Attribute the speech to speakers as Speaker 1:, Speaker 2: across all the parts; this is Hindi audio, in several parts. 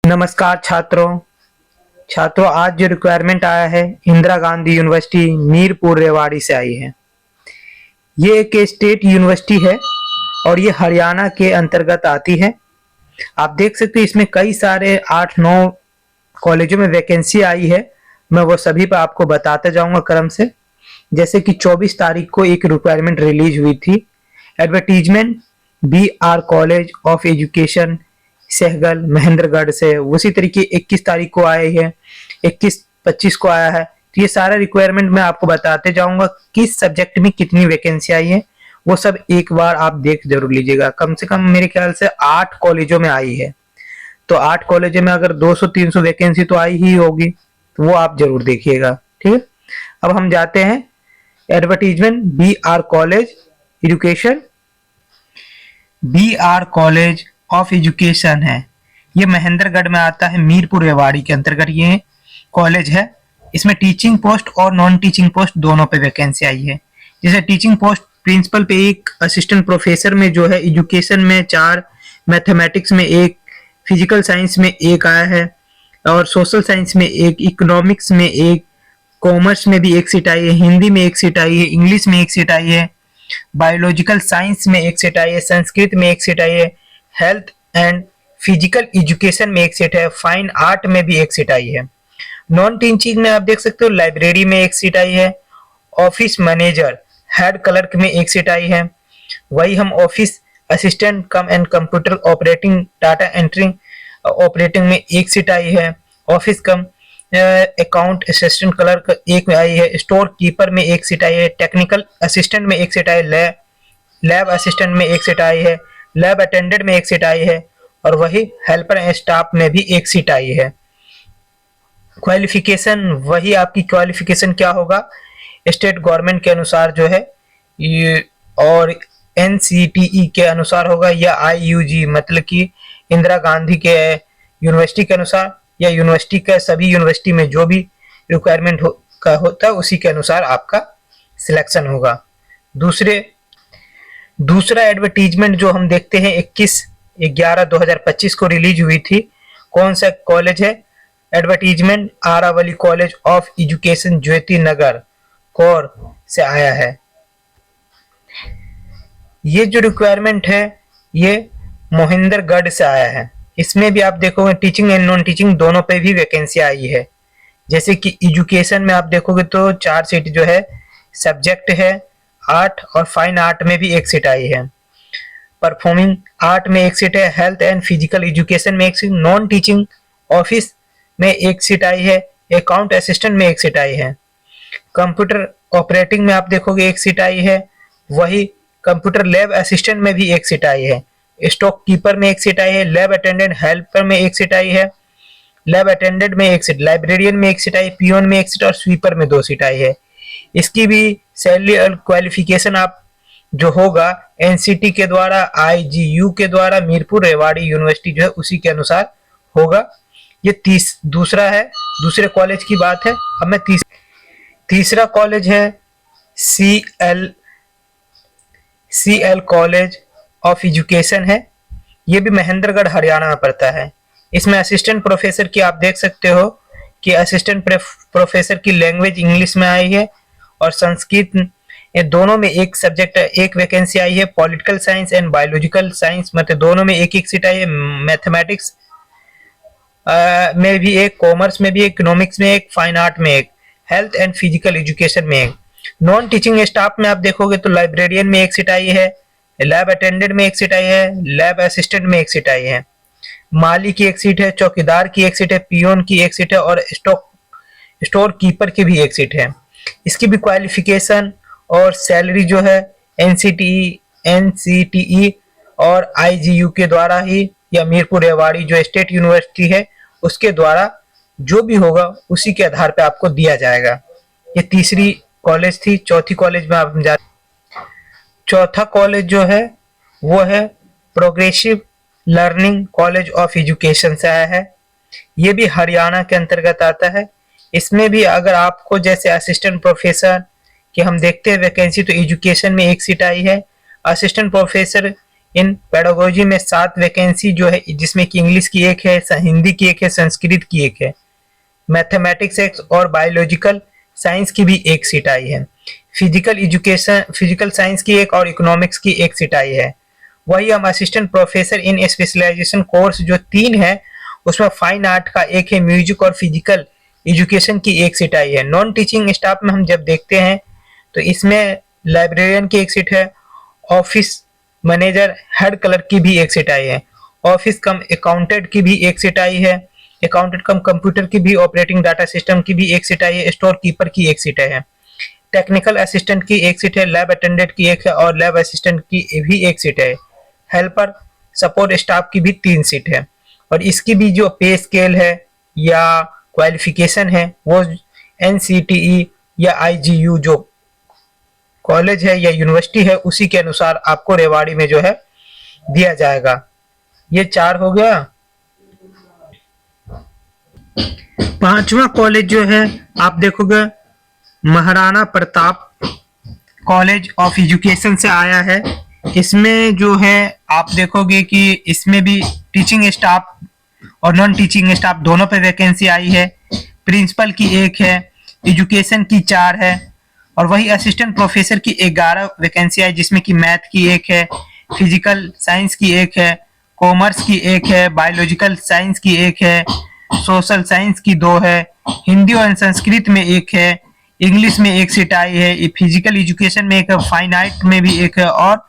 Speaker 1: नमस्कार छात्रों आज जो रिक्वायरमेंट आया है इंदिरा गांधी यूनिवर्सिटी मीरपुर रेवाड़ी से आई है। ये एक स्टेट यूनिवर्सिटी है और ये हरियाणा के अंतर्गत आती है। आप देख सकते हैं इसमें कई सारे 8-9 कॉलेजों में वैकेंसी आई है। मैं वो सभी पर आपको बताते जाऊंगा क्रम से। जैसे कि 24 तारीख को एक रिक्वायरमेंट रिलीज हुई थी। Advertisement BR college of education Sehgal Mahendragarh से। उसी तरीके 21 तारीख को आए हैं, 21-25 को आया है। तो ये सारा रिक्वायरमेंट मैं आपको बताते जाऊंगा किस सब्जेक्ट में कितनी वैकेंसी आई है। वो सब एक बार आप देख जरूर लीजिएगा। कम से कम मेरे ख्याल से 8 कॉलेजों में आई है, तो 8 कॉलेजों में अगर 200-300 वैकेंसी तो आई ही होगी, तो वो आप जरूर देखिएगा। ठीक है, अब हम जाते हैं advertisement BR college education. BR college of education है, ये महेंद्रगढ़ में आता है, मीरपुर रेवाड़ी के अंतर्गत ये कॉलेज है। इसमें टीचिंग पोस्ट और नॉन टीचिंग पोस्ट दोनों पे वैकेंसी आई है। जैसे टीचिंग पोस्ट प्रिंसिपल पे एक, असिस्टेंट प्रोफेसर में जो है एजुकेशन में 4, मैथमेटिक्स में 1, फिजिकल साइंस में 1 आया है, और सोशल साइंस में 1, इकोनॉमिक्स में 1, कॉमर्स में भी 1 सीट आई है, हिंदी में 1 सीट आई है, इंग्लिश में 1 सीट आई है, बायोलॉजिकल साइंस में 1 सीट आई है, संस्कृत में 1 सीट आई है, हेल्थ एंड फिजिकल एजुकेशन में 1 सीट है, फाइन आर्ट में भी 1 सीट आई है। नॉन टीचिंग में आप देख सकते हो लाइब्रेरी में 1 सीट आई है, ऑफिस मैनेजर हेड क्लर्क में 1 सीट आई है। वही हम office assistant come and computer operating data entry operating में 1 सीट आई है। ऑफिस कम अकाउंट असिस्टेंट क्लर्क 1 में आई है। स्टोर कीपर में 1 सीट आई है। टेक्निकल असिस्टेंट में 1 सीट आई है। लैब असिस्टेंट में 1 सीट आई है। लैब अटेंडेंट में 1 सीट आई है, और वही हेल्पर एंड स्टाफ में भी 1 सीट आई है। क्वालिफिकेशन, वही आपकी क्वालिफिकेशन क्या होगा स्टेट गवर्नमेंट के अनुसार जो है ये, और NCTE के अनुसार होगा, या IUG मतलब कि इंदिरा गांधी के यूनिवर्सिटी के अनुसार, या यूनिवर्सिटी के सभी यूनिवर्सिटी में जो भी रिक्वायरमेंट का होता है उसी के अनुसार आपका सिलेक्शन होगा। दूसरा एडवर्टीजमेंट जो हम देखते हैं 21/11/2025 को रिलीज हुई थी। कौन सा कॉलेज है? Advertisement Aravali college of education Jyoti Nagar कौर से आया है। ये जो रिक्वायरमेंट है ये महेंद्रगढ़ से आया है। इसमें भी आप देखोगे टीचिंग एंड नॉन टीचिंग दोनों पे भी वैकेंसी आई है। जैसे कि एजुकेशन में आप देखोगे तो 4 सीट जो है, सब्जेक्ट है 8, और फाइन आर्ट में भी 1 सीट आई है। परफॉर्मिंग आर्ट में 1 सीट है। हेल्थ एंड फिजिकल एजुकेशन में 1 सीट। नॉन टीचिंग ऑफिस में 1 सीट आई है। अकाउंट असिस्टेंट में 1 सीट आई है। कंप्यूटर ऑपरेटिंग में आप देखोगे 1 सीट आई है। वही कंप्यूटर लैब असिस्टेंट में भी 1 सीट आई है। स्टॉक कीपर में 1 सीट आई है। लैब अटेंडेंट हेल्पर में 1 सीट आई है। लैब अटेंडेंट में 1 सीट, लाइब्रेरियन में 1 सीट आई, पियोन में 1 सीट, और स्वीपर में 2 सीट आई है। इसकी भी सैलरी और क्वालिफिकेशन आप जो होगा NCT के द्वारा, IGU के द्वारा, मीरपुर रेवाड़ी यूनिवर्सिटी जो है उसी के अनुसार होगा। ये दूसरा है, दूसरे कॉलेज की बात है। अब मैं तीसरा कॉलेज है CL कॉलेज ऑफ एजुकेशन है। ये भी महेंद्रगढ़ हरियाणा में पड़ता है। इसमें असिस्टेंट प्रोफेसर की आप देख सकते हो कि असिस्टेंट प्रोफेसर की लैंग्वेज इंग्लिश में आई है, और संस्कृत, ये दोनों में 1 सब्जेक्ट 1 वैकेंसी आई है। Political science and biological science मतलब दोनों में 1-1 सीट आई है। मैथमेटिक्स में भी 1, कॉमर्स में भी 1, इकोनॉमिक्स में 1, फाइन आर्ट में 1, हेल्थ एंड फिजिकल एजुकेशन में 1। नॉन टीचिंग स्टाफ में आप देखोगे तो लाइब्रेरियन में 1 सीट आई है। लैब अटेंडेंट में 1 सीट आई है। लैब असिस्टेंट में 1 सीट आई है। माली की 1 सीट है। चौकीदार की 1 सीट है। पियोन की 1 सीट है, और स्टोर कीपर की भी 1 सीट है। इसकी भी क्वालिफिकेशन और सैलरी जो है NCTE और IGU के द्वारा ही, या मीरपुर रेवाड़ी जो स्टेट यूनिवर्सिटी है उसके द्वारा जो भी होगा उसी के आधार पे आपको दिया जाएगा। ये तीसरी कॉलेज थी। चौथी कॉलेज में आप जाते, चौथा कॉलेज जो है वो है progressive learning college of education से आया है। ये भी हरियाणा के अंतर्गत आता है। इसमें भी अगर आपको जैसे असिस्टेंट प्रोफेसर कि हम देखते हैं वैकेंसी, तो एजुकेशन में 1 सीट आई है। असिस्टेंट प्रोफेसर इन पेडागोजी में 7 वैकेंसी जो है, जिसमें कि इंग्लिश की एक है, हिंदी की एक है, संस्कृत की एक है, मैथमेटिक्स एक और बायोलॉजिकल साइंस की भी एक सीट आई है। फिजिकल साइंस की एक और इकोनॉमिक्स की एक सीट आई है। वही हम assistant professor in specialisation course जो 3 है, उसमें फाइन आर्ट का एक है, म्यूजिक और फिजिकल एजुकेशन की एक सीट आई है। नॉन टीचिंग स्टाफ में हम जब देखते हैं तो इसमें लाइब्रेरियन की एक सीट है, ऑफिस मैनेजर हेड क्लर्क की भी एक सीट आई है, ऑफिस कम अकाउंटेंट की भी एक सीट आई है, अकाउंटेंट कम कंप्यूटर की भी, ऑपरेटिंग डाटा सिस्टम की भी एक सीट आई है, स्टोर कीपर की एक सीट है, टेक्निकल असिस्टेंट की एक सीट है, लैब अटेंडेंट की एक है और लैब असिस्टेंट की भी एक सीट है, हेल्पर सपोर्ट स्टाफ की भी 3 सीट है। और इसकी भी जो पे स्केल है या क्वालिफिकेशन है वो NCTE या IGU जो कॉलेज है या यूनिवर्सिटी है उसी के अनुसार आपको रेवाड़ी में जो है दिया जाएगा। ये 4 हो गया। 5वां कॉलेज जो है आप देखोगे Maharana Pratap college of education से आया है। इसमें जो है आप देखोगे कि इसमें भी टीचिंग स्टाफ और नॉन टीचिंग स्टाफ दोनों पे वैकेंसी आई है। प्रिंसिपल की एक है, एजुकेशन की 4 है और वही असिस्टेंट प्रोफेसर की 11 वैकेंसी आई, जिसमें कि मैथ की एक है, फिजिकल साइंस की एक है, कॉमर्स की एक है, बायोलॉजिकल साइंस की एक है, सोशल साइंस की 2 है, हिंदी और संस्कृत में एक है, इंग्लिश में एक सीट आई है, फिजिकल एजुकेशन में एक है, फाइन आर्ट में भी एक है और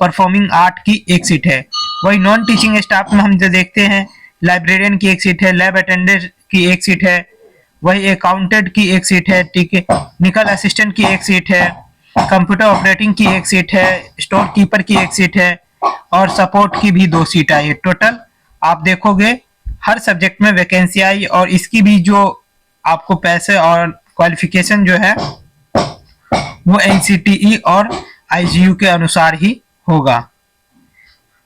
Speaker 1: परफॉर्मिंग आर्ट की एक सीट है। वही नॉन टीचिंग स्टाफ में हम जो देखते हैं लाइब्रेरियन की एक सीट है, लैब अटेंडेंट की एक सीट है, वही अकाउंटेंट की एक सीट है, टेक्निकल असिस्टेंट की एक सीट है, कंप्यूटर ऑपरेटिंग की एक सीट है, स्टोर कीपर की एक सीट है और सपोर्ट की भी 2 सीट आई है। टोटल आप देखोगे हर सब्जेक्ट में वैकेंसी आई और इसकी भी जो आपको पैसे और क्वालिफिकेशन जो है वो NCTE और IGU के अनुसार ही होगा।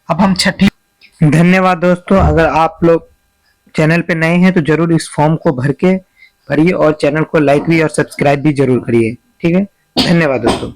Speaker 1: अब हम छठी। धन्यवाद दोस्तों, अगर आप लोग चैनल पे नए हैं तो जरूर इस फॉर्म को भरिए और चैनल को लाइक भी और सब्सक्राइब भी जरूर करिए। ठीक है, धन्यवाद दोस्तों।